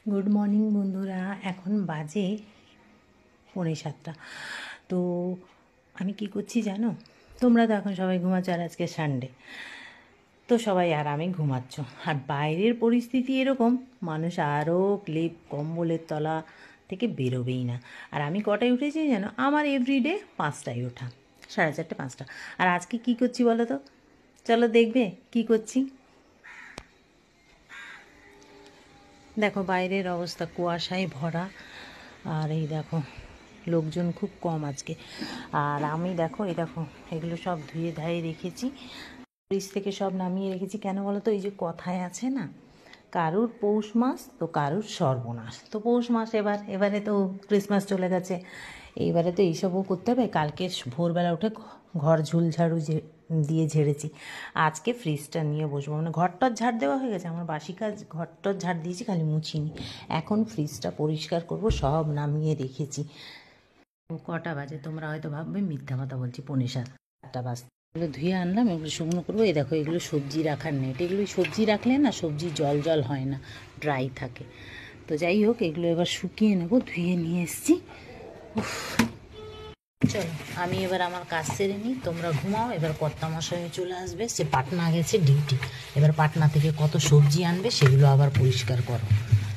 Good morning বন্ধুরা, এখন বাজে 6:45। তো আমি কি করছি জানো? তোমরা তো এখন সবাই ঘুমাচ্ছ, আর আজকে সানডে, তো সবাই আরামে ঘুমাচ্ছ। আর বাইরের পরিস্থিতি এরকম, মানুষ আরও ক্লিপ কম্বলের তলা থেকে বেরোবেই না। আর আমি কটায় উঠেছি জানো? আমার এভরিডে 5টায় ওঠা, 4:30 5টা। আর আজকে কি করছি বলো তো? চলো দেখবে কি করছি। দেখো বাইরের অবস্থা, কুয়াশায় ভরা। আর এই দেখো লোকজন খুব কম আজকে। আর আমি দেখো এই দেখো এগুলো সব ধুয়ে ধায়ে রেখেছি, ফ্রিজ থেকে সব নামিয়ে রেখেছি। কেন বলো তো? এই যে কথায় আছে না, কারুর পৌষ মাস তো কারুর সর্বনাশ। তো পৌষ মাস এবারে তো ক্রিসমাস চলে গেছে, এইবারে তো এইসবও করতে হবে। কালকে ভোরবেলা উঠে ঘর ঝুল ঝাড়ু দিয়ে ঝেড়েছি, আজকে ফ্রিজটা নিয়ে বসবো। মানে ঘরটার ঝাড় দেওয়া হয়ে গেছে, আমার বাসি কাজ ঘরটার ঝাড় দিয়েছি, খালি মুছিনি। এখন ফ্রিজটা পরিষ্কার করব, সব নামিয়ে রেখেছি। কটা বাজে তোমরা হয়তো ভাববে মিথ্যা কথা বলছি, 6:45 বাজে। এগুলো ধুয়ে আনলাম, এগুলো শুকনো করবো। এই দেখো এগুলো সবজি রাখার নেট, এগুলো সবজি রাখলে না সবজি জল জল হয় না, ড্রাই থাকে। তো যাই হোক, এগুলো এবার শুকিয়ে নেবো, ধুয়ে নিয়ে এসছি। চলো আমি এবার আমার কাজ সেরে নিই, তোমরা ঘুমাও। এবার কর্তামশাই চলে আসবে, সে পাটনা গেছে ডিউটি। এবার পাটনা থেকে কত সবজি আনবে সেগুলো আবার পরিষ্কার করো।